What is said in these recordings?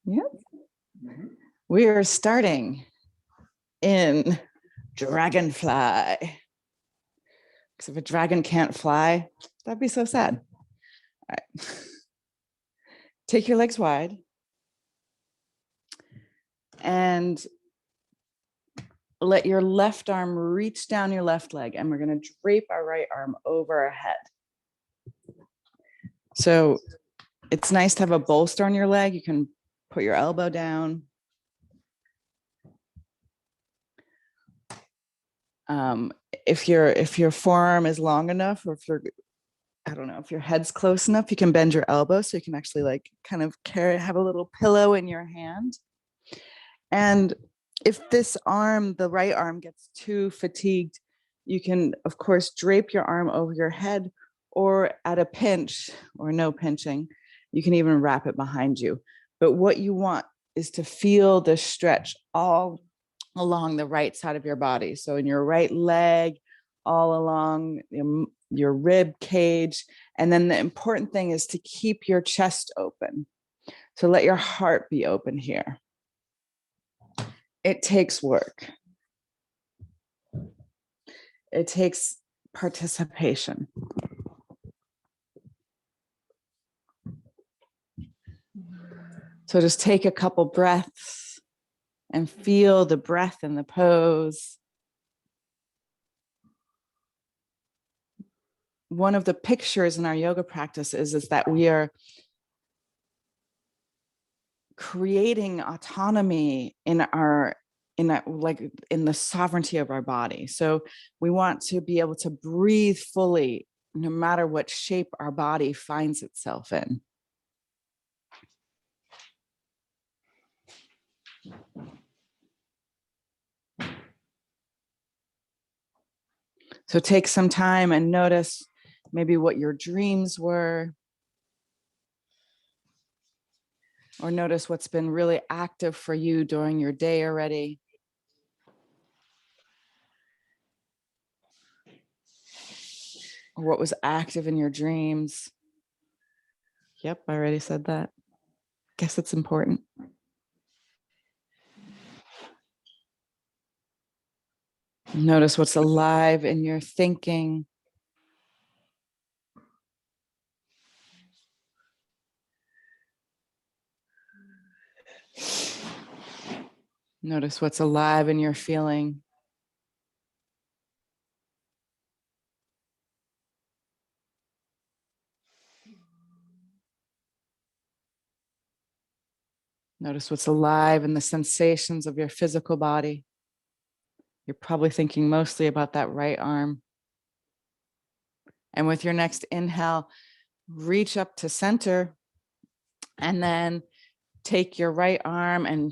Yep. We are starting in dragonfly. Because if a dragon can't fly, that'd be so sad. All right. Take your legs wide. And let your left arm reach down your left leg. And we're going to drape our right arm over our head. So it's nice to have a bolster on your leg. You can put your elbow down. If your forearm is long enough, or if your head's close enough, you can bend your elbow so you can actually like kind of have a little pillow in your hand. And if this arm, the right arm, gets too fatigued, you can, of course, drape your arm over your head, or at a pinch or no pinching, you can even wrap it behind you. But what you want is to feel the stretch all along the right side of your body. So in your right leg, all along your rib cage. And then the important thing is to keep your chest open. So let your heart be open here. It takes work. It takes participation. So just take a couple breaths and feel the breath in the pose. One of the pictures in our yoga practice is that we are creating autonomy in the sovereignty of our body. So we want to be able to breathe fully, no matter what shape our body finds itself in. So take some time and notice maybe what your dreams were, or notice what's been really active for you during your day already. Or what was active in your dreams. Yep, I already said that. Guess it's important. Notice what's alive in your thinking. Notice what's alive in your feeling. Notice what's alive in the sensations of your physical body. You're probably thinking mostly about that right arm. And with your next inhale, reach up to center, and then take your right arm, and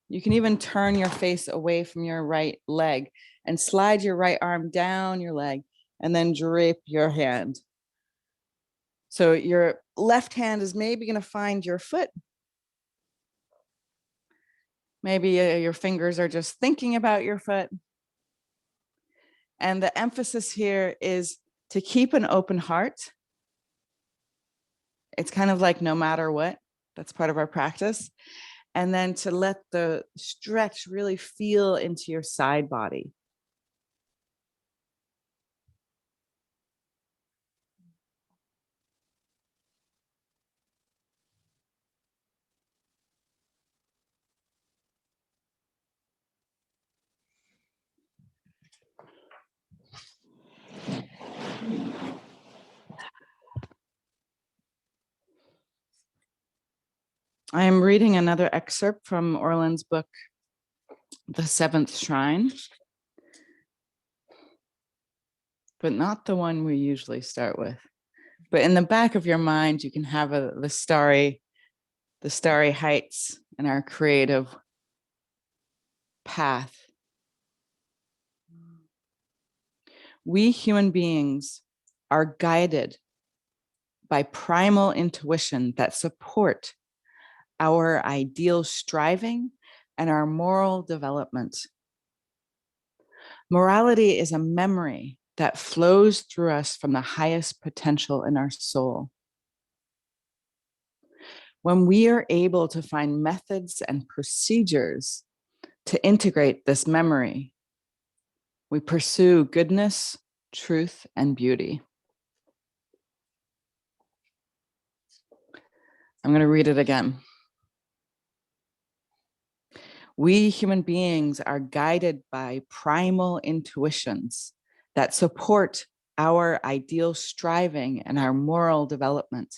you can even turn your face away from your right leg and slide your right arm down your leg, and then drape your hand. So your left hand is maybe going to find your foot. Maybe your fingers are just thinking about your foot. And the emphasis here is to keep an open heart. It's kind of like no matter what, that's part of our practice. And then to let the stretch really feel into your side body. I am reading another excerpt from Orland's book, The Seventh Shrine, but not the one we usually start with. But in the back of your mind, you can have the starry heights and our creative path. We human beings are guided by primal intuition that support our ideal striving and our moral development. Morality is a memory that flows through us from the highest potential in our soul. When we are able to find methods and procedures to integrate this memory, we pursue goodness, truth, and beauty. I'm going to read it again. We human beings are guided by primal intuitions that support our ideal striving and our moral development.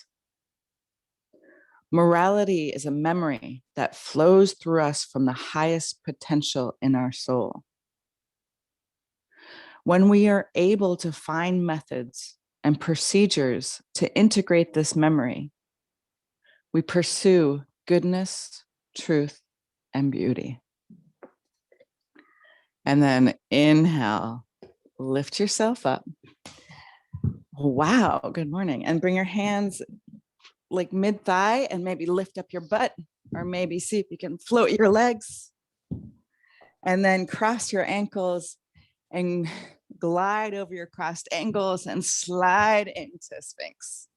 Morality is a memory that flows through us from the highest potential in our soul. When we are able to find methods and procedures to integrate this memory, we pursue goodness, truth, and beauty. And then inhale, lift yourself up. Wow, good morning. And bring your hands like mid-thigh and maybe lift up your butt, or maybe see if you can float your legs. And then cross your ankles and glide over your crossed ankles and slide into Sphinx.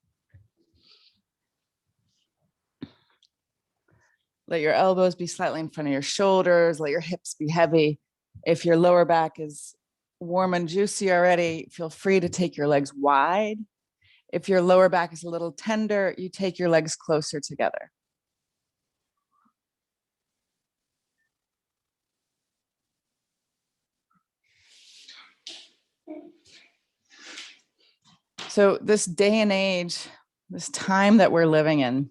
Let your elbows be slightly in front of your shoulders. Let your hips be heavy. If your lower back is warm and juicy already, feel free to take your legs wide. If your lower back is a little tender, you take your legs closer together. So this day and age, this time that we're living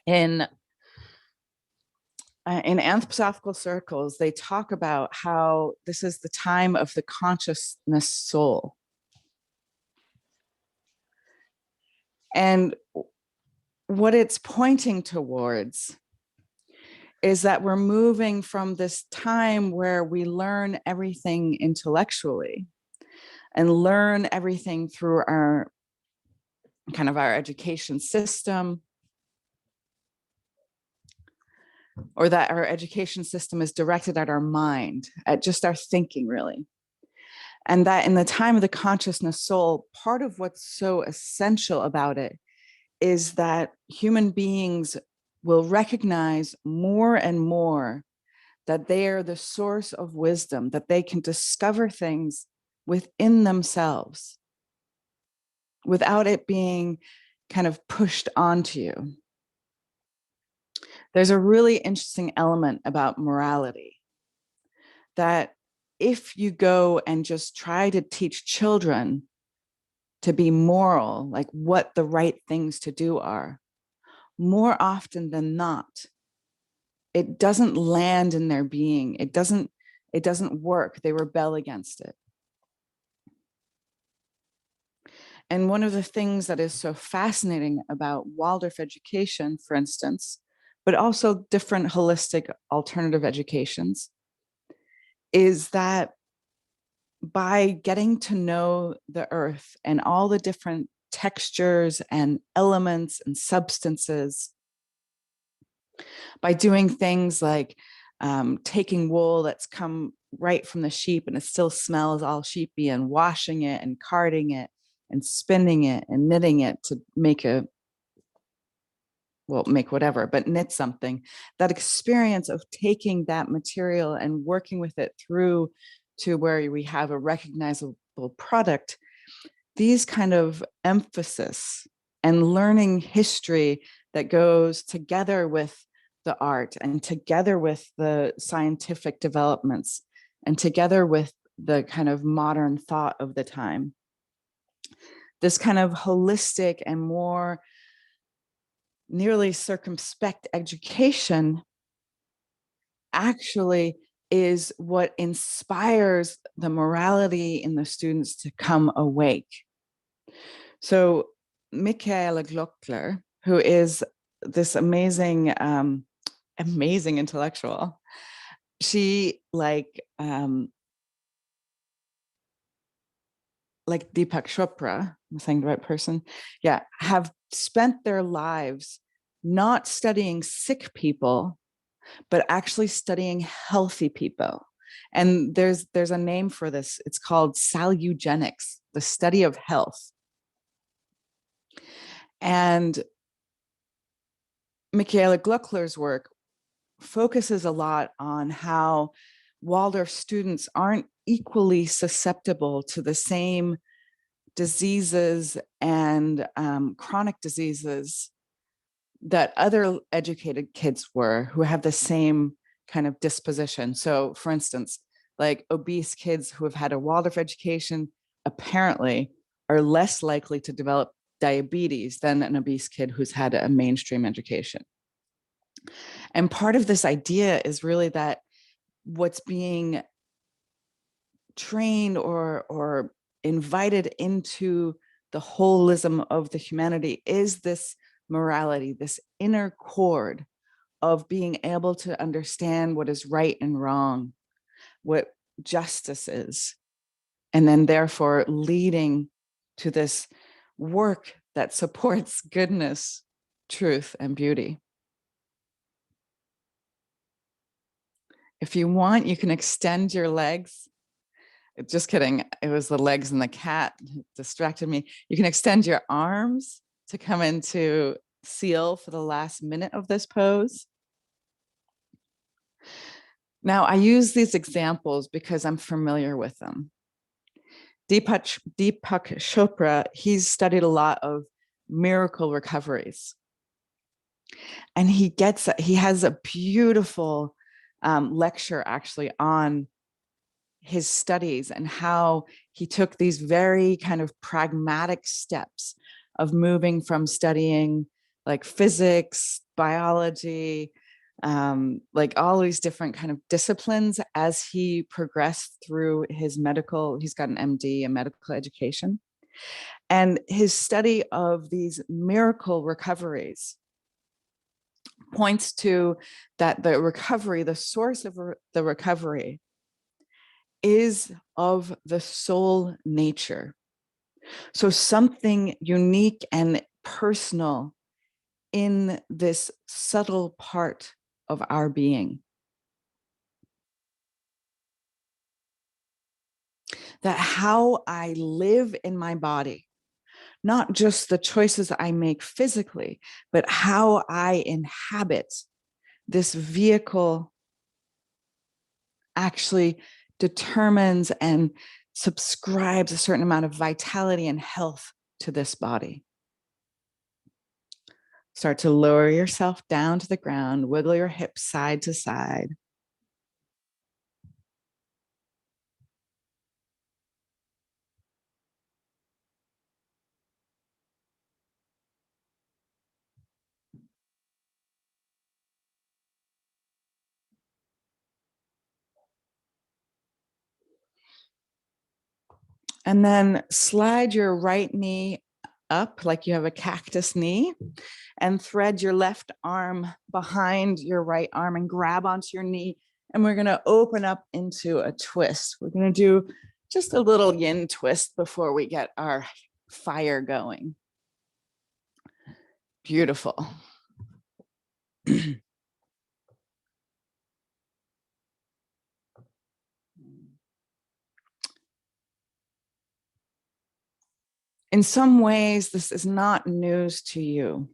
in anthroposophical circles, they talk about how this is the time of the consciousness soul. And what it's pointing towards is that we're moving from this time where we learn everything intellectually and learn everything through our kind of our education system, or that our education system is directed at our mind, at just our thinking, really. And that in the time of the consciousness soul, part of what's so essential about it is that human beings will recognize more and more that they are the source of wisdom, that they can discover things within themselves without it being kind of pushed onto you. There's a really interesting element about morality that if you go and just try to teach children to be moral, like what the right things to do are, more often than not, it doesn't land in their being. It doesn't work. They rebel against it. And one of the things that is so fascinating about Waldorf education, for instance, but also different holistic alternative educations, is that by getting to know the earth and all the different textures and elements and substances, by doing things like taking wool that's come right from the sheep and it still smells all sheepy, and washing it and carding it and spinning it and knitting it to make whatever, but knit something. That experience of taking that material and working with it through to where we have a recognizable product, these kind of emphasis and learning history that goes together with the art and together with the scientific developments and together with the kind of modern thought of the time. This kind of holistic and more nearly circumspect education actually is what inspires the morality in the students to come awake. So Michaela Glockler, who is this amazing intellectual, she like Deepak Chopra, I'm saying the right person, yeah, have spent their lives not studying sick people, but actually studying healthy people. And there's a name for this. It's called salugenics, the study of health. And Michaela Glockler's work focuses a lot on how Waldorf students aren't equally susceptible to the same diseases and chronic diseases that other educated kids were, who have the same kind of disposition. So, for instance, like obese kids who have had a Waldorf education apparently are less likely to develop diabetes than an obese kid who's had a mainstream education. And part of this idea is really that what's being trained or invited into the holism of the humanity is this morality, this inner chord of being able to understand what is right and wrong, what justice is, and then therefore leading to this work that supports goodness, truth, and beauty. If you want, you can extend your legs. Just kidding. It was the legs and the cat distracted me. You can extend your arms to come into seal for the last minute of this pose. Now, I use these examples because I'm familiar with them. Deepak Chopra, he's studied a lot of miracle recoveries. And he has a beautiful lecture actually on his studies and how he took these very kind of pragmatic steps of moving from studying like physics, biology, like all these different kind of disciplines as he progressed through his medical, he's got an MD, a medical education. And his study of these miracle recoveries points to that the recovery, the source of the recovery is of the soul nature. So something unique and personal in this subtle part of our being. That how I live in my body, not just the choices I make physically, but how I inhabit this vehicle actually determines and subscribes a certain amount of vitality and health to this body. Start to lower yourself down to the ground, wiggle your hips side to side. And then slide your right knee up like you have a cactus knee, and thread your left arm behind your right arm and grab onto your knee. And we're going to open up into a twist. We're going to do just a little yin twist before we get our fire going. Beautiful. In some ways, this is not news to you.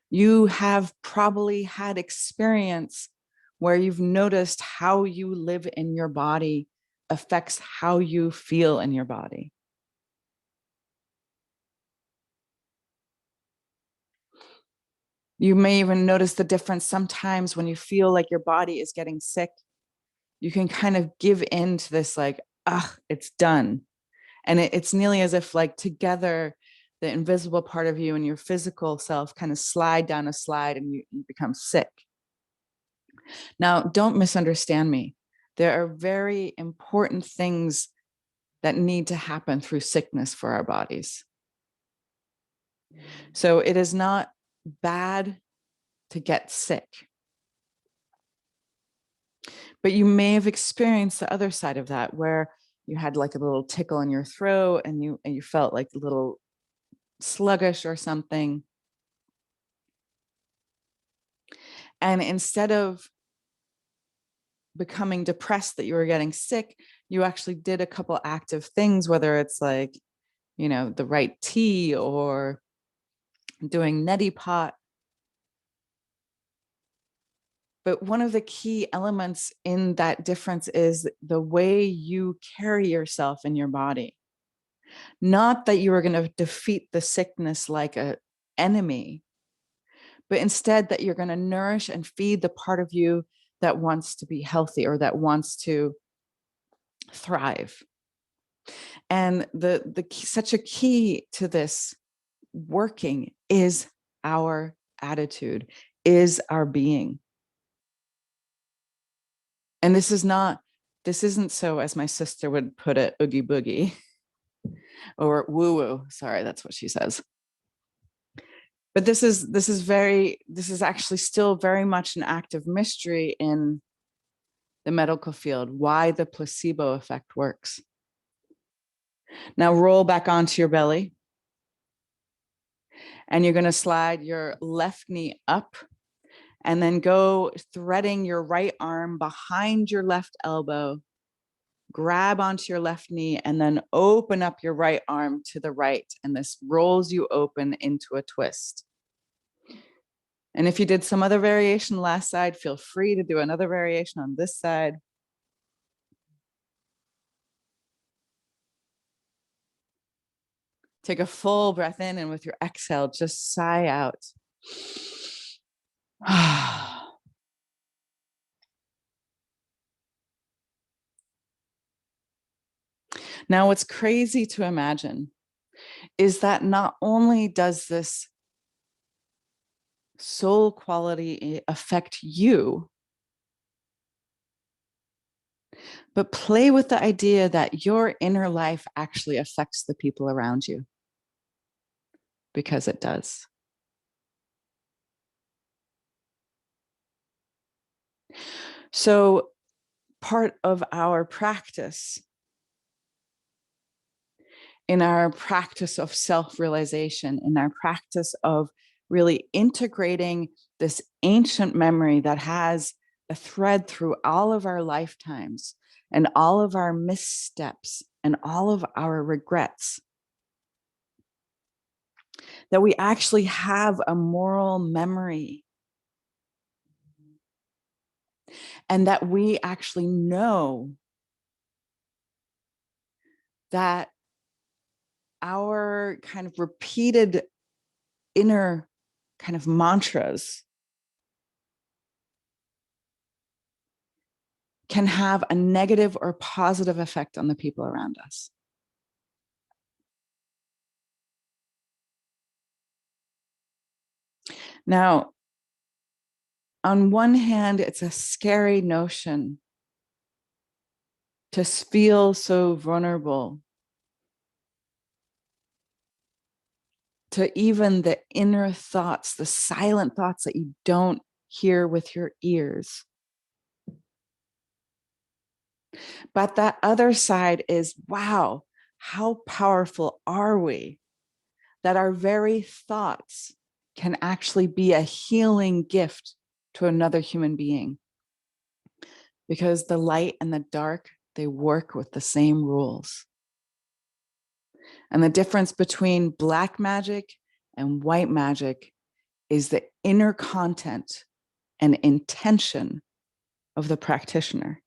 You have probably had experience where you've noticed how you live in your body affects how you feel in your body. You may even notice the difference sometimes when you feel like your body is getting sick. You can kind of give in to this, like, it's done. And it's nearly as if, like, together, the invisible part of you and your physical self kind of slide down a slide and you become sick. Now, don't misunderstand me. There are very important things that need to happen through sickness for our bodies. So it is not bad to get sick. But you may have experienced the other side of that, where you had like a little tickle in your throat and you felt like a little sluggish or something. And instead of becoming depressed that you were getting sick, you actually did a couple active things, whether it's like, the right tea or doing neti pot. But one of the key elements in that difference is the way you carry yourself in your body. Not that you are going to defeat the sickness like an enemy, but instead that you're going to nourish and feed the part of you that wants to be healthy or that wants to thrive. And such a key to this working is our attitude, is our being. And this isn't so, as my sister would put it, oogie boogie or woo woo. Sorry, that's what she says. But this is actually still very much an active mystery in the medical field, why the placebo effect works. Now roll back onto your belly. And you're going to slide your left knee up and then go threading your right arm behind your left elbow. Grab onto your left knee and then open up your right arm to the right. And this rolls you open into a twist. And if you did some other variation last side, feel free to do another variation on this side. Take a full breath in, and with your exhale, just sigh out. Now, what's crazy to imagine is that not only does this soul quality affect you, but play with the idea that your inner life actually affects the people around you, because it does. So part of our practice, in our practice of self-realization, in our practice of really integrating this ancient memory that has a thread through all of our lifetimes and all of our missteps and all of our regrets, that we actually have a moral memory and that we actually know that our kind of repeated inner kind of mantras can have a negative or positive effect on the people around us. Now, on one hand, it's a scary notion to feel so vulnerable to even the inner thoughts, the silent thoughts that you don't hear with your ears. But that other side is, wow, how powerful are we that our very thoughts can actually be a healing gift to another human being. Because the light and the dark, they work with the same rules. And the difference between black magic and white magic is the inner content and intention of the practitioner.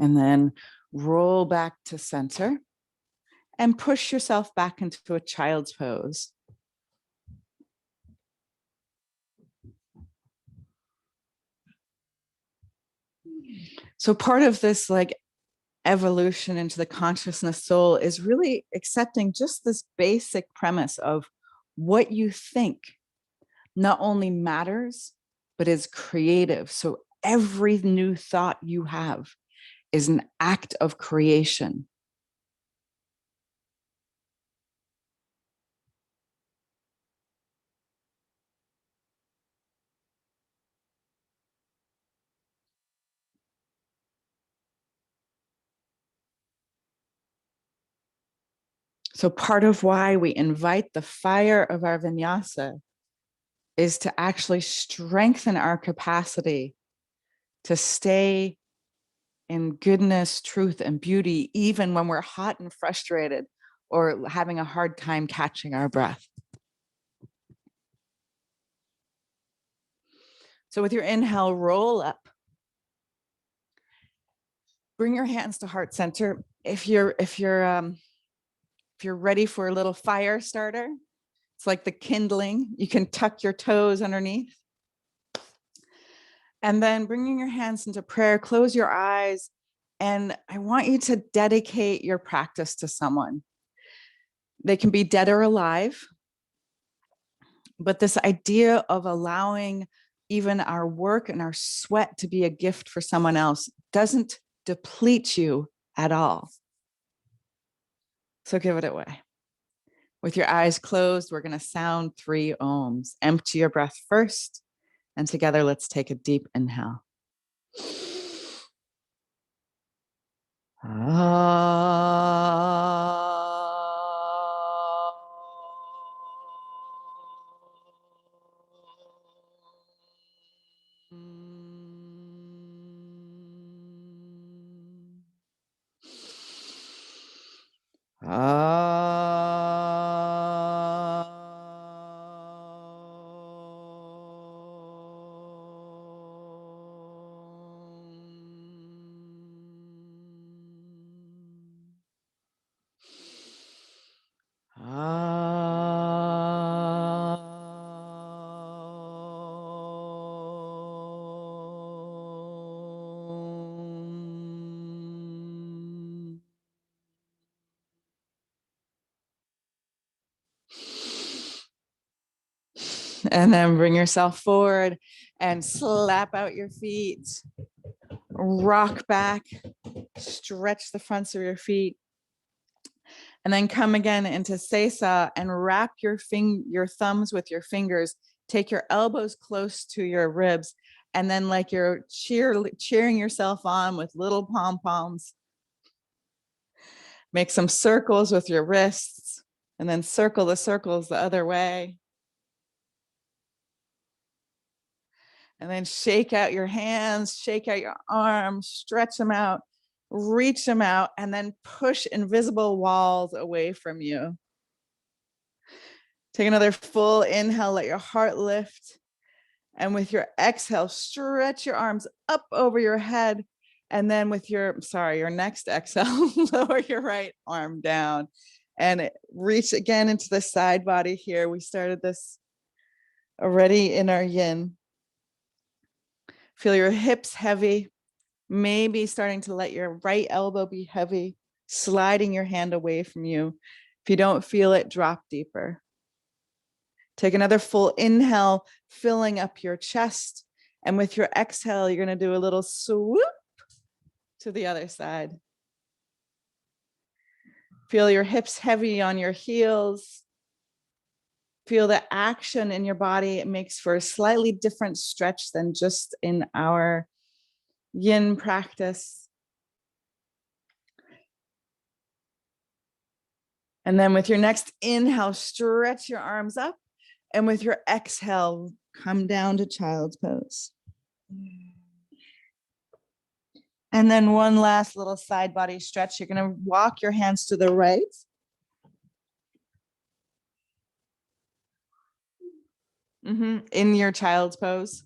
And then roll back to center and push yourself back into a child's pose. So part of this like evolution into the consciousness soul is really accepting just this basic premise of what you think not only matters, but is creative. So every new thought you have is an act of creation. So part of why we invite the fire of our vinyasa is to actually strengthen our capacity to stay in goodness, truth, and beauty, even when we're hot and frustrated or having a hard time catching our breath. So with your inhale, roll up. Bring your hands to heart center. If you're ready for a little fire starter, it's like the kindling. You can tuck your toes underneath. And then bringing your hands into prayer, close your eyes. And I want you to dedicate your practice to someone. They can be dead or alive. But this idea of allowing even our work and our sweat to be a gift for someone else doesn't deplete you at all. So give it away. With your eyes closed, we're going to sound 3 ohms. Empty your breath first. And together, let's take a deep inhale. And then bring yourself forward and slap out your feet. Rock back, stretch the fronts of your feet. And then come again into Sesa and wrap your thumbs with your fingers. Take your elbows close to your ribs. And then like you're cheering yourself on with little pom-poms. Make some circles with your wrists. And then circle the circles the other way. And then shake out your hands, shake out your arms, stretch them out, reach them out, and then push invisible walls away from you. Take another full inhale, let your heart lift. And with your exhale, stretch your arms up over your head. And then with your next exhale, lower your right arm down and reach again into the side body here. We started this already in our yin. Feel your hips heavy, maybe starting to let your right elbow be heavy, sliding your hand away from you. If you don't feel it, drop deeper. Take another full inhale, filling up your chest. And with your exhale, you're going to do a little swoop to the other side. Feel your hips heavy on your heels. Feel the action in your body. It makes for a slightly different stretch than just in our yin practice. And then with your next inhale, stretch your arms up. And with your exhale, come down to child's pose. And then one last little side body stretch. You're going to walk your hands to the right. In your child's pose.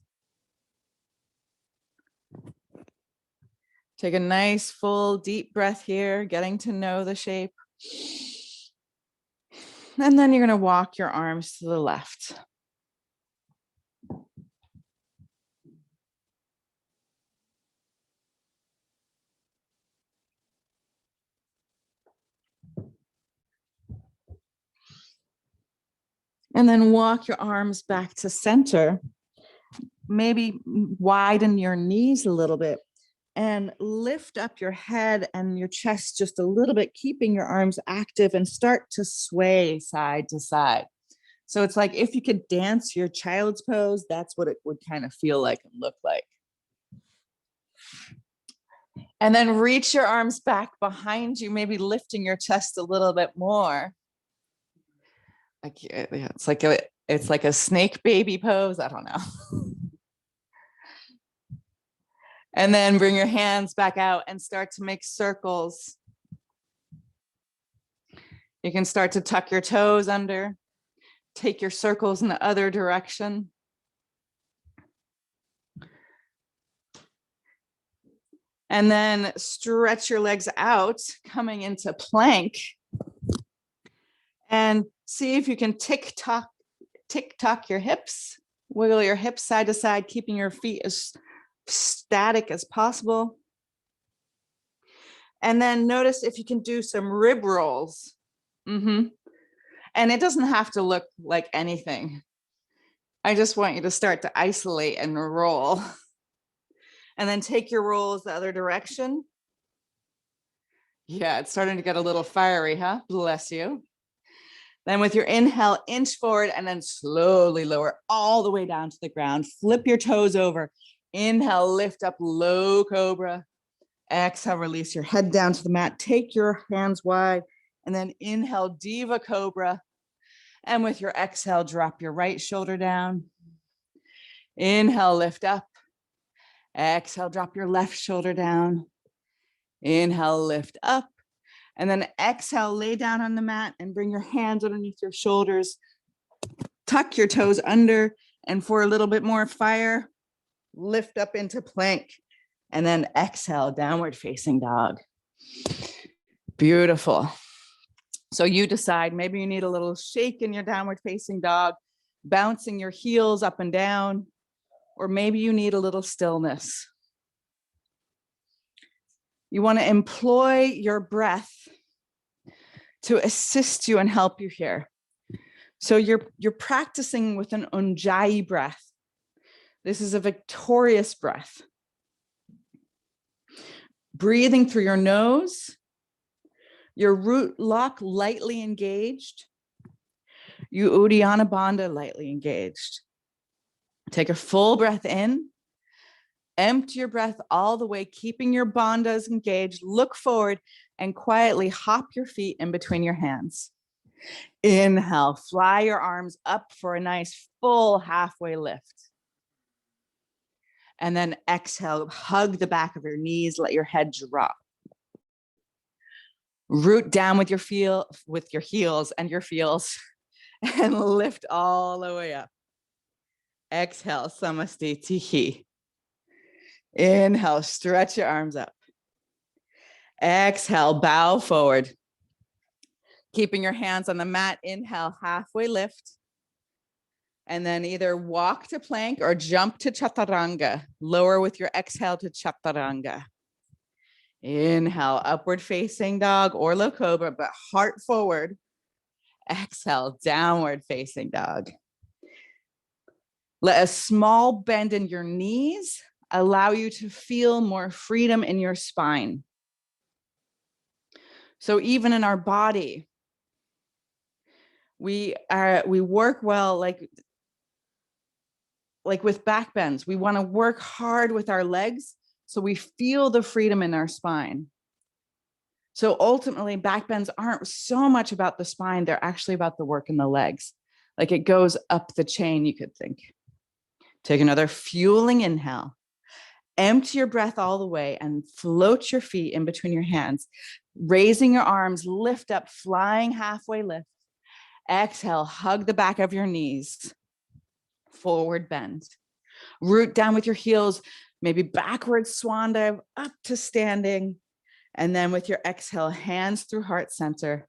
Take a nice, full, deep breath here, getting to know the shape. And then you're going to walk your arms to the left. And then walk your arms back to center. Maybe widen your knees a little bit and lift up your head and your chest just a little bit, keeping your arms active, and start to sway side to side. So it's like if you could dance your child's pose, that's what it would kind of feel like and look like. And then reach your arms back behind you, maybe lifting your chest a little bit more. It's like a snake baby pose. I don't know. And then bring your hands back out and start to make circles. You can start to tuck your toes under, take your circles in the other direction. And then stretch your legs out, coming into plank. And see if you can tick-tock your hips. Wiggle your hips side to side, keeping your feet as static as possible. And then notice if you can do some rib rolls. And it doesn't have to look like anything. I just want you to start to isolate and roll. And then take your rolls the other direction. Yeah, it's starting to get a little fiery, huh? Bless you. Then with your inhale, inch forward and then slowly lower all the way down to the ground. Flip your toes over. Inhale, lift up, low cobra. Exhale, release your head down to the mat. Take your hands wide and then inhale, diva cobra. And with your exhale, drop your right shoulder down. Inhale, lift up. Exhale, drop your left shoulder down. Inhale, lift up. And then exhale, lay down on the mat and bring your hands underneath your shoulders. Tuck your toes under. And for a little bit more fire, lift up into plank. And then exhale, downward facing dog. Beautiful. So you decide, maybe you need a little shake in your downward facing dog, bouncing your heels up and down, or maybe you need a little stillness. You want to employ your breath to assist you and help you here. So you're practicing with an Ujjayi breath. This is a victorious breath. Breathing through your nose, your root lock lightly engaged, you Uddiyana Bandha lightly engaged. Take a full breath in, empty your breath all the way, keeping your bandhas engaged. Look forward and quietly hop your feet in between your hands. Inhale, fly your arms up for a nice full halfway lift. And then exhale, hug the back of your knees, let your head drop. Root down with your heels and your feels and lift all the way up. Exhale, Samastitihi. Inhale, stretch your arms up. Exhale, bow forward. Keeping your hands on the mat, inhale, halfway lift. And then either walk to plank or jump to Chaturanga. Lower with your exhale to Chaturanga. Inhale, upward facing dog or low cobra, but heart forward. Exhale, downward facing dog. Let a small bend in your knees allow you to feel more freedom in your spine. So even in our body, we work well, like with back bends. We want to work hard with our legs so we feel the freedom in our spine. So ultimately, back bends aren't so much about the spine. They're actually about the work in the legs. Like it goes up the chain, you could think. Take another fueling inhale. Empty your breath all the way and float your feet in between your hands. Raising your arms, lift up, flying halfway lift. Exhale, hug the back of your knees. Forward bend. Root down with your heels, maybe backwards swan dive up to standing. And then with your exhale, hands through heart center.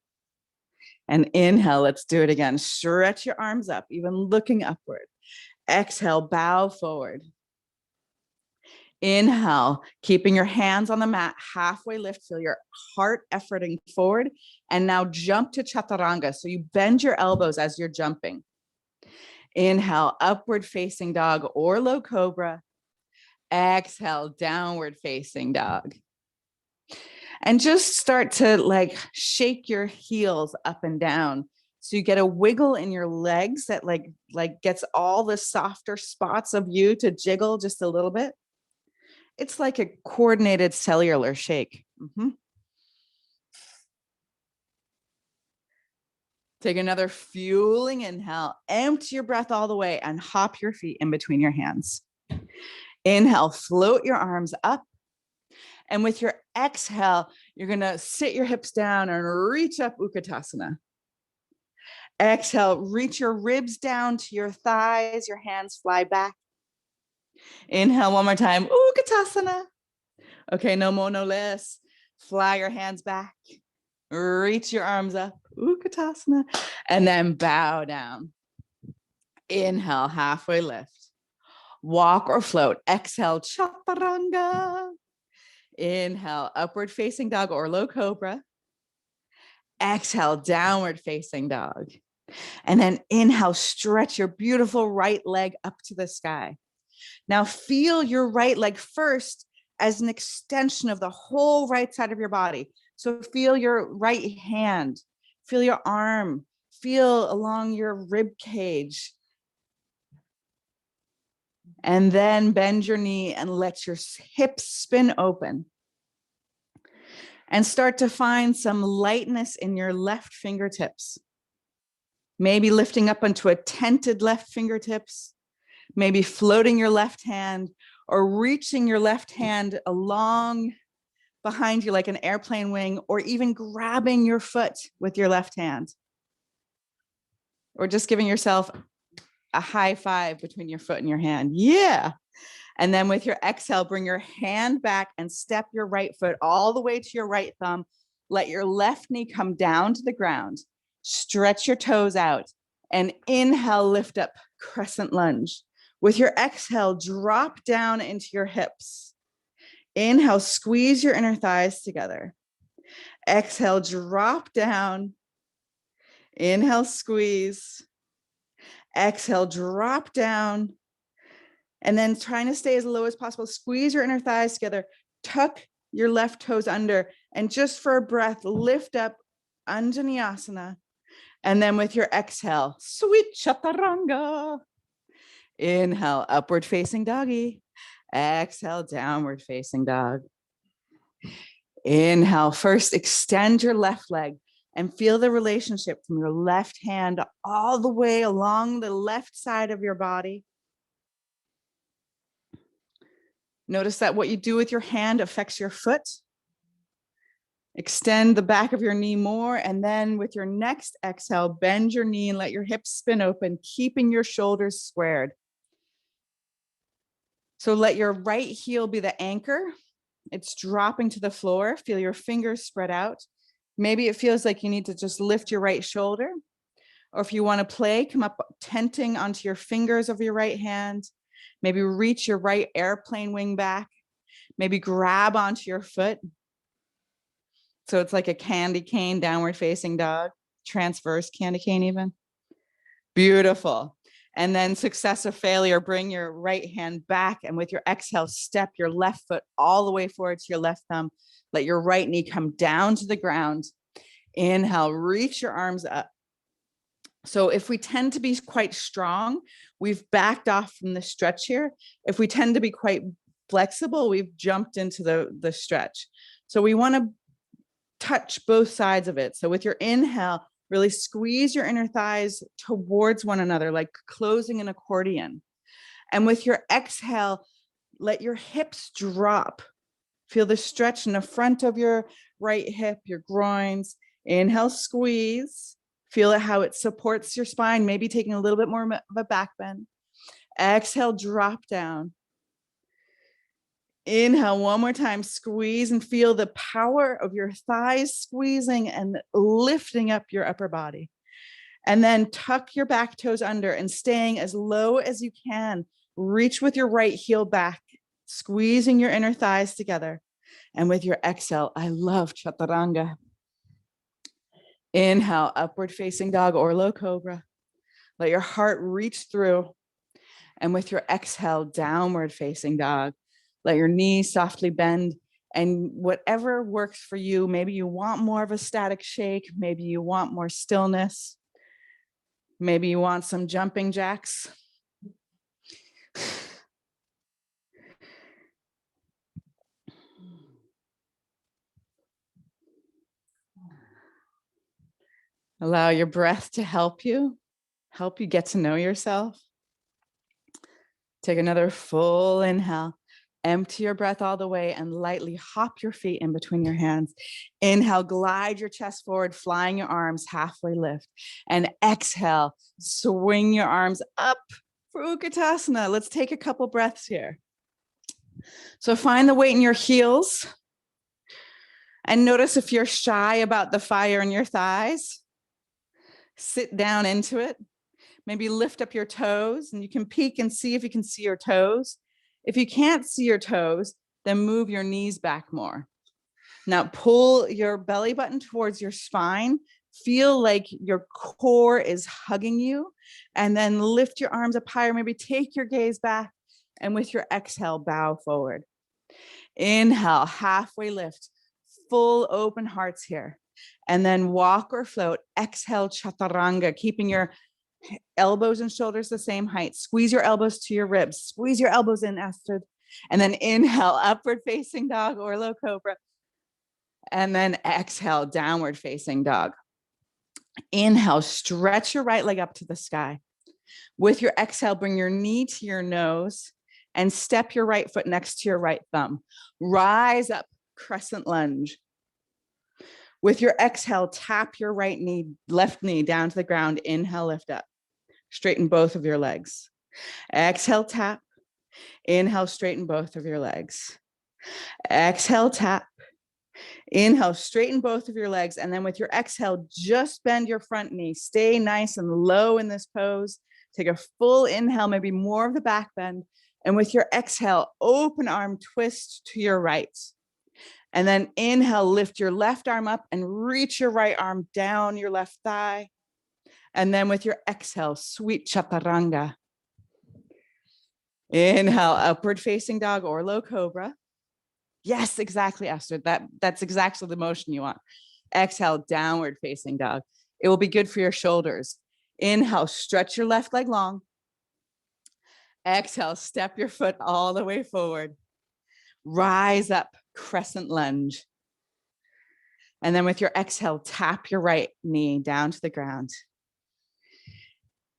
And inhale, let's do it again. Stretch your arms up, even looking upward. Exhale, bow forward. Inhale, keeping your hands on the mat, halfway lift, feel your heart efforting forward. And now jump to Chaturanga. So you bend your elbows as you're jumping. Inhale, upward facing dog or low cobra. Exhale, downward facing dog. And just start to shake your heels up and down. So you get a wiggle in your legs that like gets all the softer spots of you to jiggle just a little bit. It's like a coordinated cellular shake. Take another fueling inhale, empty your breath all the way and hop your feet in between your hands. Inhale, float your arms up. And with your exhale, you're going to sit your hips down and reach up, Ukitasana. Exhale, reach your ribs down to your thighs, your hands fly back. Inhale one more time, Ukitasana. Okay, no more, no less. Fly your hands back. Reach your arms up, Ukitasana, and then bow down. Inhale, halfway lift. Walk or float. Exhale, Chaturanga. Inhale, upward facing dog or low cobra. Exhale, downward facing dog. And then inhale, stretch your beautiful right leg up to the sky. Now feel your right leg first as an extension of the whole right side of your body. So feel your right hand, feel your arm, feel along your rib cage. And then bend your knee and let your hips spin open. And start to find some lightness in your left fingertips. Maybe lifting up onto a tented left fingertips, maybe floating your left hand or reaching your left hand along behind you like an airplane wing, or even grabbing your foot with your left hand. Or just giving yourself a high five between your foot and your hand. Yeah. And then with your exhale, bring your hand back and step your right foot all the way to your right thumb. Let your left knee come down to the ground. Stretch your toes out and inhale, lift up, crescent lunge. With your exhale, drop down into your hips. Inhale, squeeze your inner thighs together. Exhale, drop down. Inhale, squeeze. Exhale, drop down. And then trying to stay as low as possible, squeeze your inner thighs together, tuck your left toes under, and just for a breath, lift up, Anjaneyasana. And then with your exhale, sweet Chaturanga. Inhale, upward facing doggy. Exhale, downward facing dog. Inhale, first extend your left leg and feel the relationship from your left hand all the way along the left side of your body. Notice that what you do with your hand affects your foot. Extend the back of your knee more, and then with your next exhale, bend your knee and let your hips spin open, keeping your shoulders squared. So let your right heel be the anchor. It's dropping to the floor. Feel your fingers spread out. Maybe it feels like you need to just lift your right shoulder. Or if you want to play, come up tenting onto your fingers of your right hand. Maybe reach your right airplane wing back. Maybe grab onto your foot. So it's like a candy cane, downward facing dog, transverse candy cane even. Beautiful. And then success or failure, bring your right hand back. And with your exhale, step your left foot all the way forward to your left thumb. Let your right knee come down to the ground. Inhale, reach your arms up. So if we tend to be quite strong, we've backed off from the stretch here. If we tend to be quite flexible, we've jumped into the stretch. So we want to touch both sides of it. So with your inhale, really squeeze your inner thighs towards one another, like closing an accordion. And with your exhale, let your hips drop. Feel the stretch in the front of your right hip, your groins. Inhale, squeeze. Feel it, how it supports your spine, maybe taking a little bit more of a back bend. Exhale, drop down. Inhale one more time, squeeze and feel the power of your thighs squeezing and lifting up your upper body. And then tuck your back toes under and staying as low as you can. Reach with your right heel back, squeezing your inner thighs together. And with your exhale, I love Chaturanga. Inhale, upward facing dog or low cobra. Let your heart reach through. And with your exhale, downward facing dog. Let your knees softly bend, and whatever works for you. Maybe you want more of a static shake. Maybe you want more stillness. Maybe you want some jumping jacks. Allow your breath to help you get to know yourself. Take another full inhale. Empty your breath all the way and lightly hop your feet in between your hands. Inhale, glide your chest forward, flying your arms, halfway lift. And exhale, swing your arms up for Ukitasana. Let's take a couple breaths here. So find the weight in your heels. And notice if you're shy about the fire in your thighs. Sit down into it. Maybe lift up your toes and you can peek and see if you can see your toes. If you can't see your toes, then move your knees back more. Now pull your belly button towards your spine. Feel like your core is hugging you, and then lift your arms up higher. Maybe take your gaze back, and with your exhale, bow forward. Inhale, halfway lift, full open hearts here. And then walk or float. Exhale, Chaturanga, keeping your elbows and shoulders the same height. Squeeze your elbows to your ribs. Squeeze your elbows in, Astrid. And then inhale, upward facing dog or low cobra. And then exhale, downward facing dog. Inhale, stretch your right leg up to the sky. With your exhale, bring your knee to your nose and step your right foot next to your right thumb. Rise up, crescent lunge. With your exhale, tap your left knee down to the ground. Inhale, lift up. Straighten both of your legs. Exhale, tap. Inhale, straighten both of your legs. Exhale, tap. Inhale, straighten both of your legs. And then with your exhale, just bend your front knee. Stay nice and low in this pose. Take a full inhale, maybe more of the back bend. And with your exhale, open arm twist to your right. And then inhale, lift your left arm up and reach your right arm down your left thigh. And then with your exhale, sweet Chaturanga. Inhale, upward facing dog or low cobra. Yes, exactly, Esther. That's exactly the motion you want. Exhale, downward facing dog. It will be good for your shoulders. Inhale, stretch your left leg long. Exhale, step your foot all the way forward. Rise up, crescent lunge. And then with your exhale, tap your right knee down to the ground.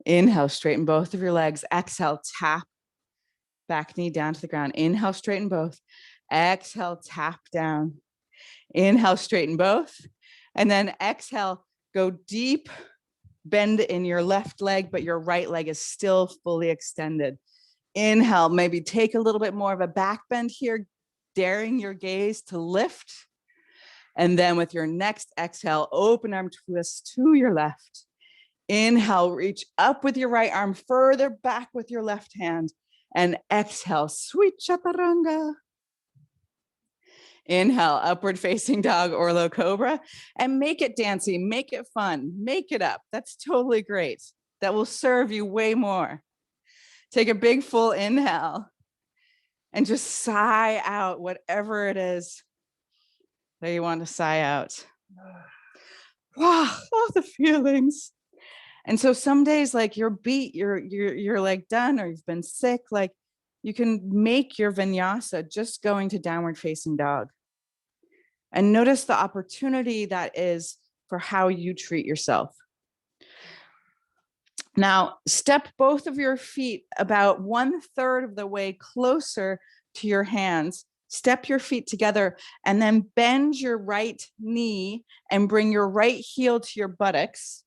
Inhale, straighten both of your legs. Exhale, tap back knee down to the ground. Inhale, straighten both. Exhale, tap down. Inhale, straighten both. And then exhale, go deep, bend in your left leg, but your right leg is still fully extended. Inhale, maybe take a little bit more of a back bend here, daring your gaze to lift. And then with your next exhale, open arm twist to your left. Inhale, reach up with your right arm, further back with your left hand. And exhale, sweet Chaturanga. Inhale, upward facing dog or low cobra. And make it dancey, make it fun, make it up. That's totally great. That will serve you way more. Take a big full inhale and just sigh out whatever it is that you want to sigh out. Wow, all the feelings. And so some days, like you're beat, you're like done, or you've been sick, like you can make your vinyasa just going to downward facing dog. And notice the opportunity that is for how you treat yourself. Now, step both of your feet about 1/3 of the way closer to your hands. Step your feet together and then bend your right knee and bring your right heel to your buttocks.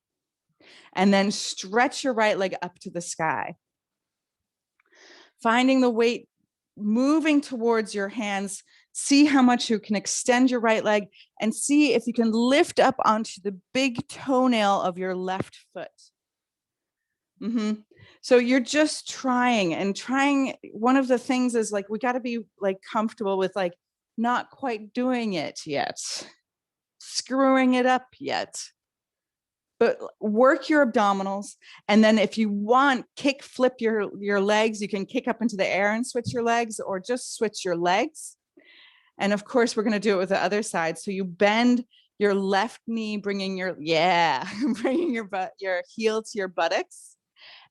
And then stretch your right leg up to the sky. Finding the weight moving towards your hands. See how much you can extend your right leg and see if you can lift up onto the big toenail of your left foot. So you're just trying. One of the things is like, we got to be like comfortable with like not quite doing it yet, screwing it up yet. But work your abdominals. And then if you want, flip your legs. You can kick up into the air and switch your legs, or just switch your legs. And of course, we're going to do it with the other side. So you bend your left knee, bringing your heel to your buttocks,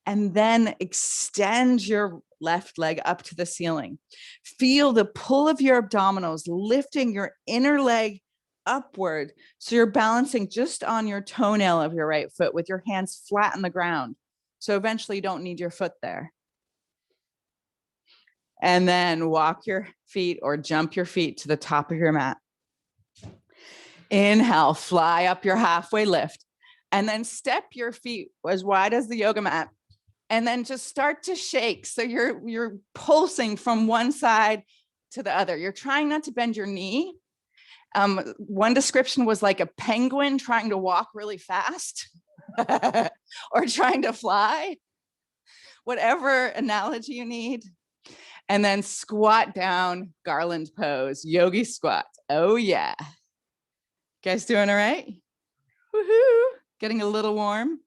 and then extend your left leg up to the ceiling. Feel the pull of your abdominals, lifting your inner leg upward. So you're balancing just on your toenail of your right foot with your hands flat on the ground. So eventually you don't need your foot there. And then walk your feet or jump your feet to the top of your mat. Inhale, fly up your halfway lift. And then step your feet as wide as the yoga mat. And then just start to shake. So you're pulsing from one side to the other. You're trying not to bend your knee. One description was like a penguin trying to walk really fast or trying to fly, whatever analogy you need. And then squat down, garland pose, yogi squat. Oh yeah. Guys doing all right? Woohoo. Getting a little warm?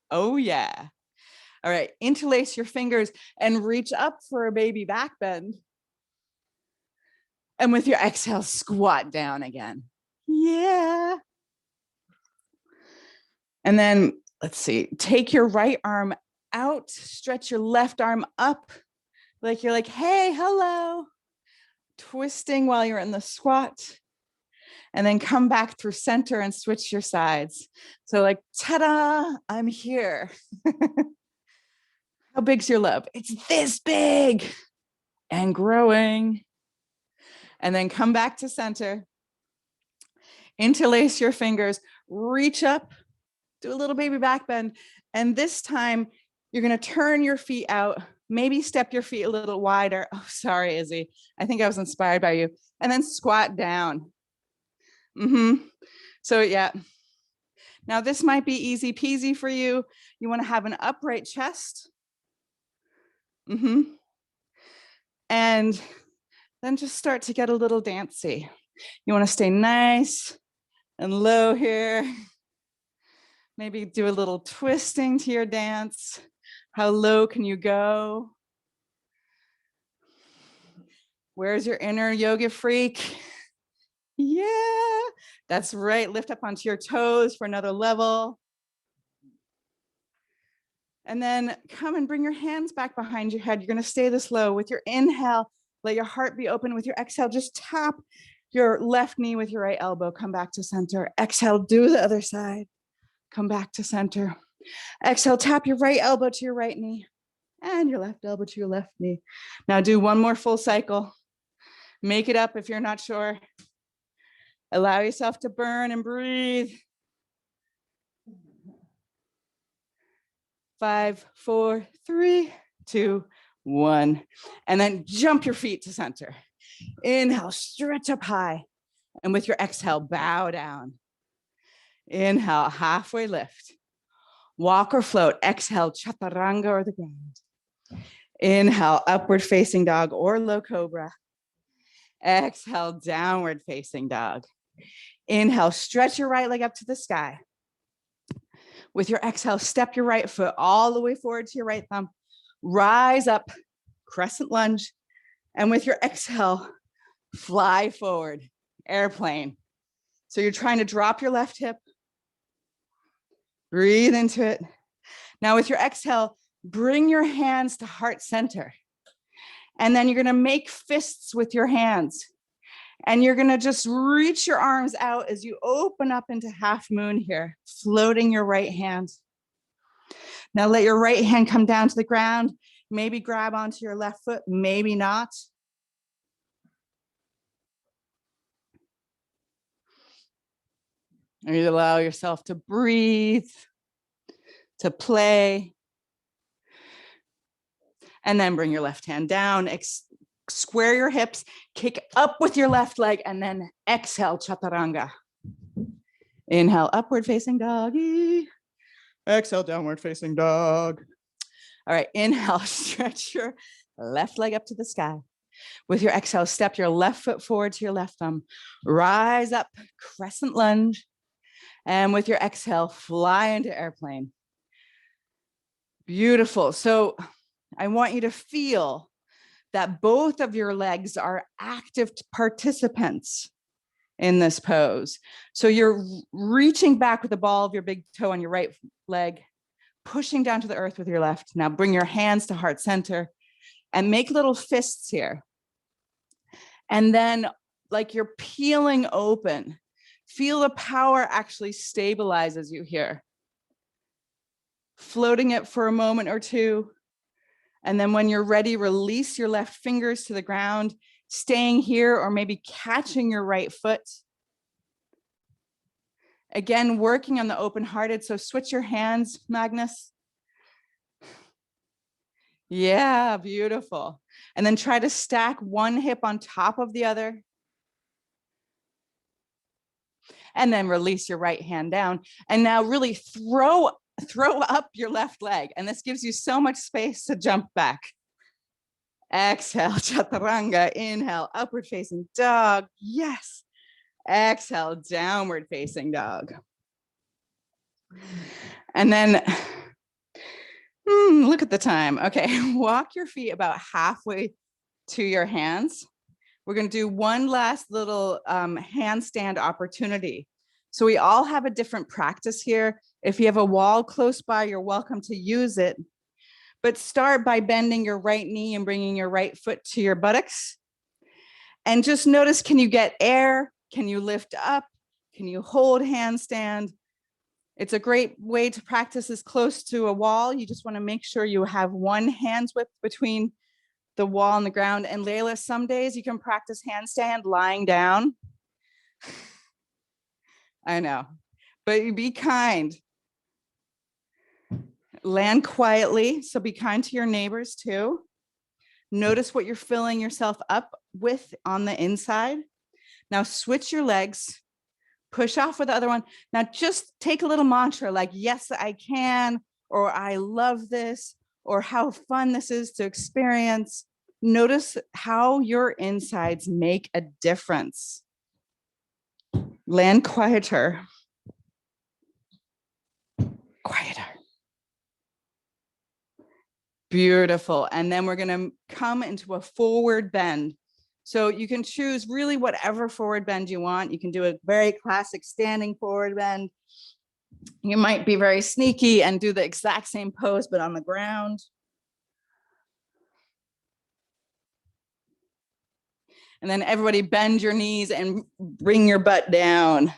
Oh yeah. All right, interlace your fingers and reach up for a baby back bend. And with your exhale, squat down again. Yeah. And then let's see, take your right arm out, stretch your left arm up, like you're like, hey, hello. Twisting while you're in the squat. And then come back through center and switch your sides. So like, ta-da, I'm here. How big's your love? It's this big and growing. And then come back to center. Interlace your fingers, reach up, do a little baby back bend. And this time you're going to turn your feet out, maybe step your feet a little wider. Oh, sorry, Izzy. I think I was inspired by you. And then squat down. So yeah. Now this might be easy peasy for you. You want to have an upright chest. And then just start to get a little dancey. You want to stay nice and low here. Maybe do a little twisting to your dance. How low can you go? Where's your inner yoga freak? Yeah, that's right. Lift up onto your toes for another level. And then come and bring your hands back behind your head. You're going to stay this low. With your inhale, let your heart be open. With your exhale, just tap your left knee with your right elbow. Come back to center. Exhale, do the other side. Come back to center. Exhale, tap your right elbow to your right knee and your left elbow to your left knee. Now do one more full cycle. Make it up if you're not sure. Allow yourself to burn and breathe. 5, 4, 3, 2, 1. And then jump your feet to center. Inhale, stretch up high. And with your exhale, bow down. Inhale, halfway lift. Walk or float. Exhale, Chaturanga or the ground. Inhale, upward facing dog or low cobra. Exhale, downward facing dog. Inhale, stretch your right leg up to the sky. With your exhale, step your right foot all the way forward to your right thumb. Rise up, crescent lunge. And with your exhale, fly forward, airplane. So you're trying to drop your left hip. Breathe into it. Now with your exhale, bring your hands to heart center. And then you're going to make fists with your hands. And you're going to just reach your arms out as you open up into half moon here, floating your right hand. Now let your right hand come down to the ground. Maybe grab onto your left foot, maybe not. And you allow yourself to breathe, to play. And then bring your left hand down, square your hips, kick up with your left leg, and then exhale, Chaturanga. Inhale, upward facing doggy. Exhale, downward facing dog. All right, inhale, stretch your left leg up to the sky. With your exhale, step your left foot forward to your left thumb. Rise up, crescent lunge. And with your exhale, fly into airplane. Beautiful. So I want you to feel that both of your legs are active participants in this pose. So you're reaching back with the ball of your big toe on your right leg, pushing down to the earth with your left. Now bring your hands to heart center and make little fists here. And then like you're peeling open, feel the power actually stabilizes you here. Floating it for a moment or two. And then when you're ready, release your left fingers to the ground, staying here or maybe catching your right foot. Again, working on the open-hearted. So switch your hands, Magnus. Yeah, beautiful. And then try to stack one hip on top of the other. And then release your right hand down. And now really throw up your left leg. And this gives you so much space to jump back. Exhale, Chaturanga. Inhale, upward facing dog. Yes. Exhale, downward facing dog. And then, look at the time. Okay, walk your feet about halfway to your hands. We're going to do one last little handstand opportunity. So we all have a different practice here. If you have a wall close by, you're welcome to use it. But start by bending your right knee and bringing your right foot to your buttocks. And just notice, can you get air? Can you lift up? Can you hold handstand? It's a great way to practice this close to a wall. You just want to make sure you have one hand's width between the wall and the ground. And Layla, some days you can practice handstand lying down. I know, but be kind. Land quietly, so be kind to your neighbors too. Notice what you're filling yourself up with on the inside. Now switch your legs, push off with the other one. Now just take a little mantra like, yes, I can, or I love this, or how fun this is to experience. Notice how your insides make a difference. Land quieter. Quieter. Beautiful. And then we're going to come into a forward bend. So you can choose really whatever forward bend you want. You can do a very classic standing forward bend. You might be very sneaky and do the exact same pose, but on the ground. And then everybody bend your knees and bring your butt down.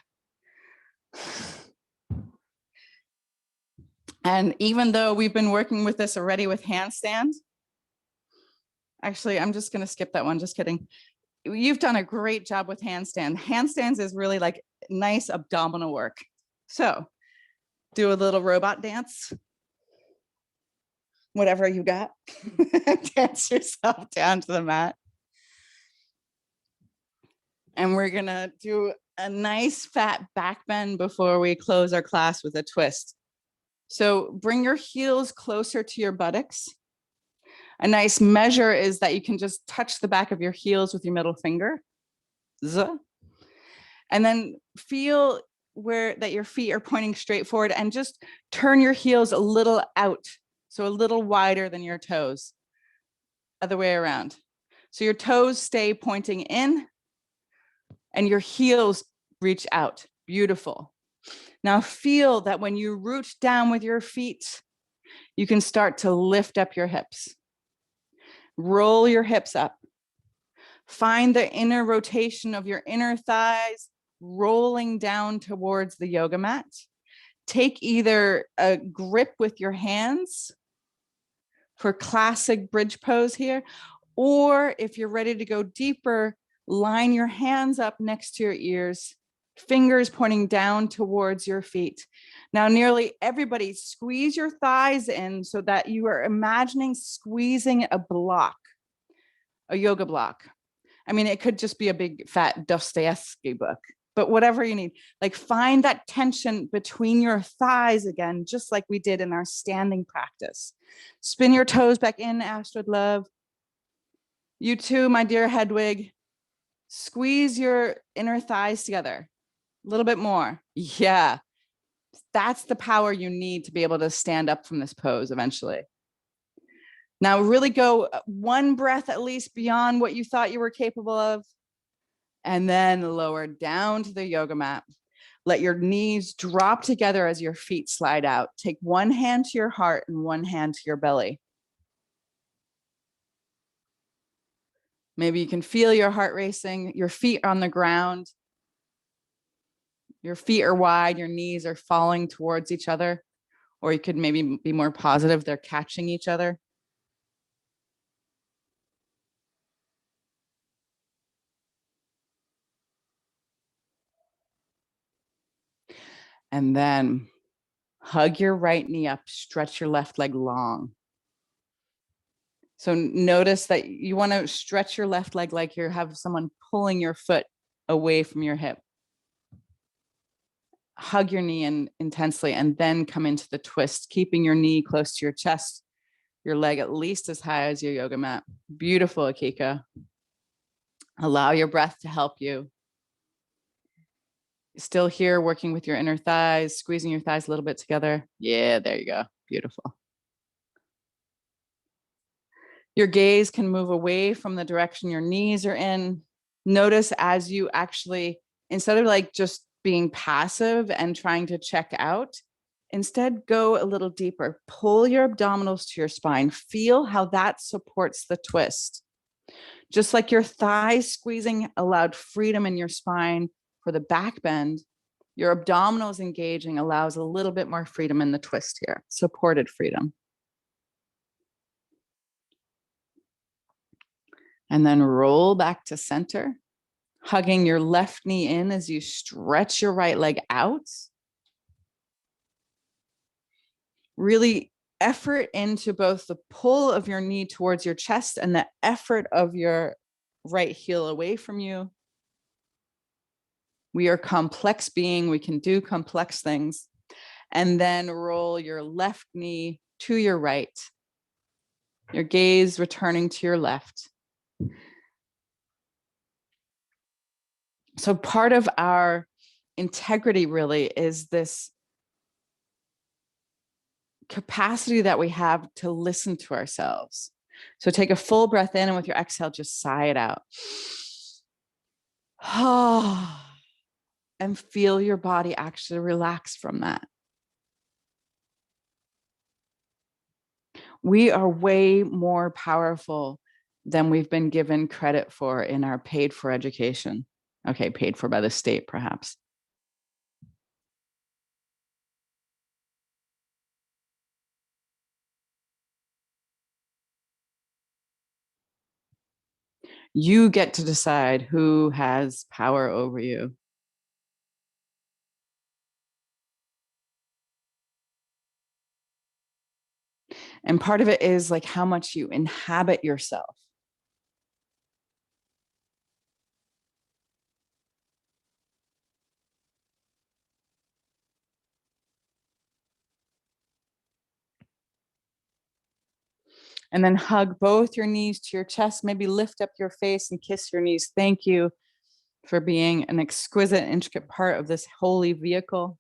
And even though we've been working with this already with handstands, actually, I'm just going to skip that one. Just kidding. You've done a great job with handstand. Handstands is really like nice abdominal work. So do a little robot dance. Whatever you got. Dance yourself down to the mat. And we're going to do a nice fat back bend before we close our class with a twist. So bring your heels closer to your buttocks. A nice measure is that you can just touch the back of your heels with your middle finger. And then feel where that your feet are pointing straight forward and just turn your heels a little out. So a little wider than your toes. Other way around. So your toes stay pointing in and your heels reach out. Beautiful. Now feel that when you root down with your feet, you can start to lift up your hips. Roll your hips up. Find the inner rotation of your inner thighs, rolling down towards the yoga mat. Take either a grip with your hands for classic bridge pose here, or if you're ready to go deeper, line your hands up next to your ears, fingers pointing down towards your feet. Now, nearly everybody squeeze your thighs in so that you are imagining squeezing a block, a yoga block. I mean, it could just be a big fat Dostoevsky book, but whatever you need, like find that tension between your thighs again, just like we did in our standing practice. Spin your toes back in, Astrid Love. You too, my dear Hedwig. Squeeze your inner thighs together. A little bit more. Yeah. That's the power you need to be able to stand up from this pose eventually. Now really go one breath at least beyond what you thought you were capable of. And then lower down to the yoga mat. Let your knees drop together as your feet slide out. Take one hand to your heart and one hand to your belly. Maybe you can feel your heart racing, your feet on the ground. Your feet are wide, your knees are falling towards each other. Or you could maybe be more positive, they're catching each other. And then hug your right knee up, stretch your left leg long. So notice that you want to stretch your left leg like you have someone pulling your foot away from your hip. Hug your knee in intensely and then come into the twist, keeping your knee close to your chest, your leg at least as high as your yoga mat. Beautiful, Akika. Allow your breath to help you. Still here, working with your inner thighs, squeezing your thighs a little bit together. Yeah, there you go. Beautiful. Your gaze can move away from the direction your knees are in. Notice as you actually, instead of like just being passive and trying to check out, instead go a little deeper. Pull your abdominals to your spine. Feel how that supports the twist. Just like your thighs squeezing allowed freedom in your spine for the back bend, your abdominals engaging allows a little bit more freedom in the twist here, supported freedom. And then roll back to center, hugging your left knee in as you stretch your right leg out. Really effort into both the pull of your knee towards your chest and the effort of your right heel away from you. We are complex being. We can do complex things. And then roll your left knee to your right, your gaze returning to your left. So part of our integrity really is this capacity that we have to listen to ourselves. So take a full breath in and with your exhale, just sigh it out. And feel your body actually relax from that. We are way more powerful than we've been given credit for in our paid for education. Okay, paid for by the state, perhaps. You get to decide who has power over you. And part of it is like how much you inhabit yourself. And then hug both your knees to your chest. Maybe lift up your face and kiss your knees. Thank you for being an exquisite, intricate part of this holy vehicle.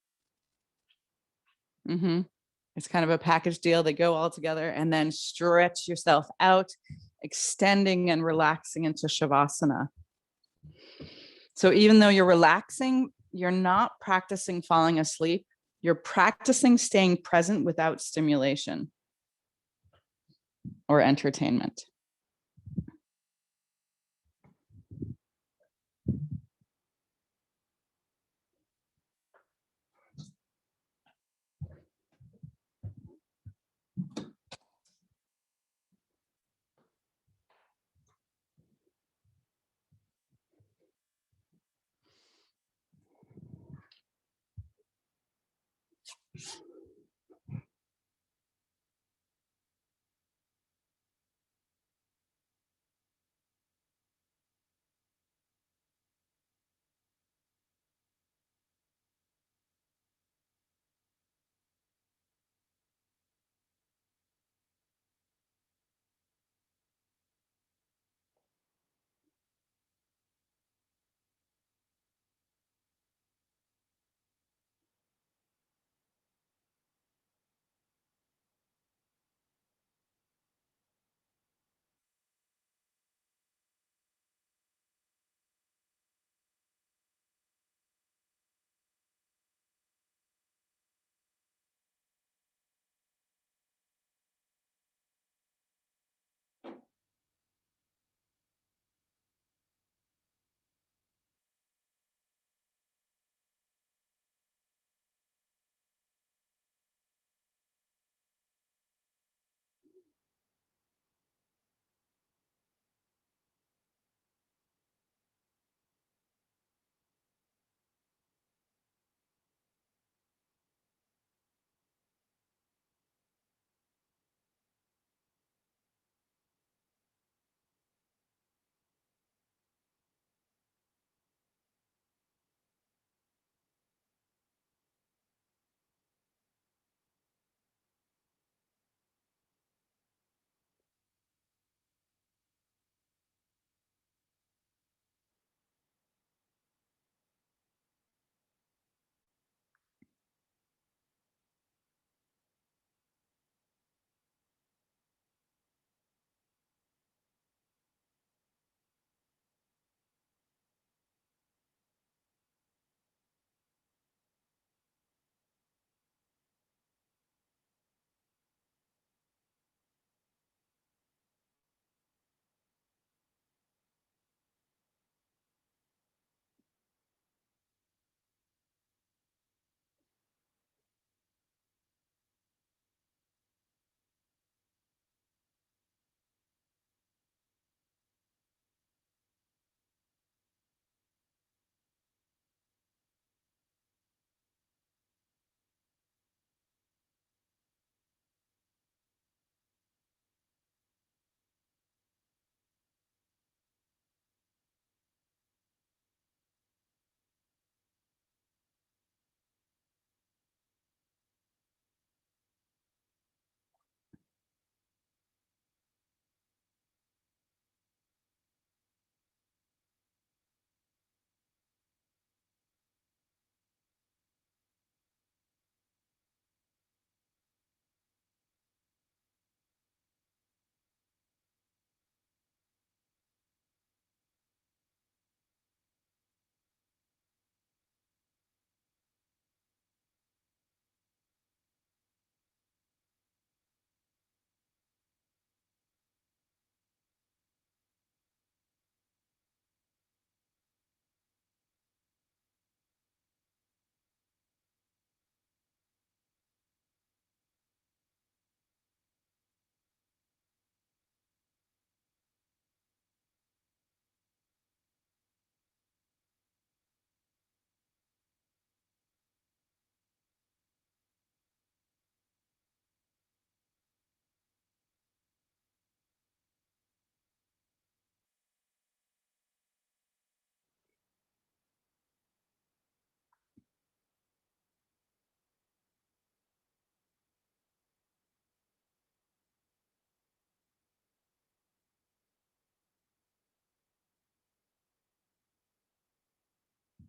It's kind of a package deal. They go all together and then stretch yourself out, extending and relaxing into Shavasana. So even though you're relaxing, you're not practicing falling asleep. You're practicing staying present without stimulation or entertainment.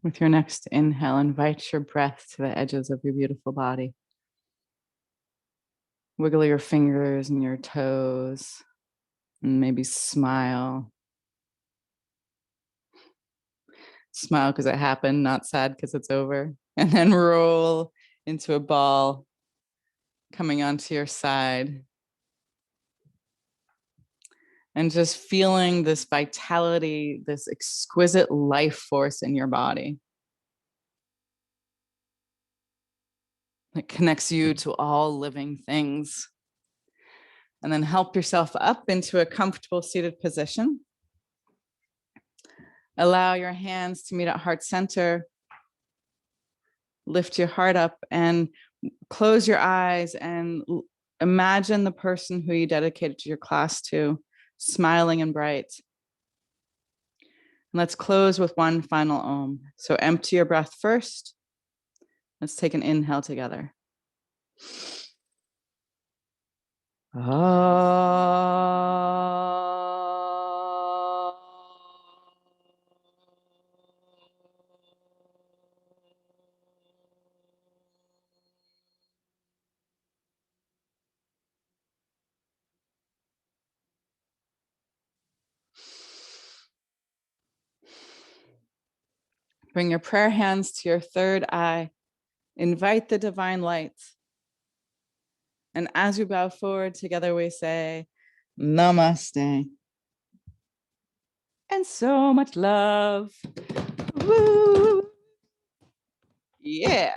With your next inhale, invite your breath to the edges of your beautiful body. Wiggle your fingers and your toes, and maybe smile. Smile because it happened, not sad because it's over. And then roll into a ball, coming onto your side. And just feeling this vitality, this exquisite life force in your body. It connects you to all living things. And then help yourself up into a comfortable seated position. Allow your hands to meet at heart center. Lift your heart up and close your eyes and imagine the person who you dedicated your class to, smiling and bright. And let's close with one final Om. So empty your breath first. Let's take an inhale together. Bring your prayer hands to your third eye. Invite the divine light. And as we bow forward together, we say, Namaste. And so much love. Woo! Yeah.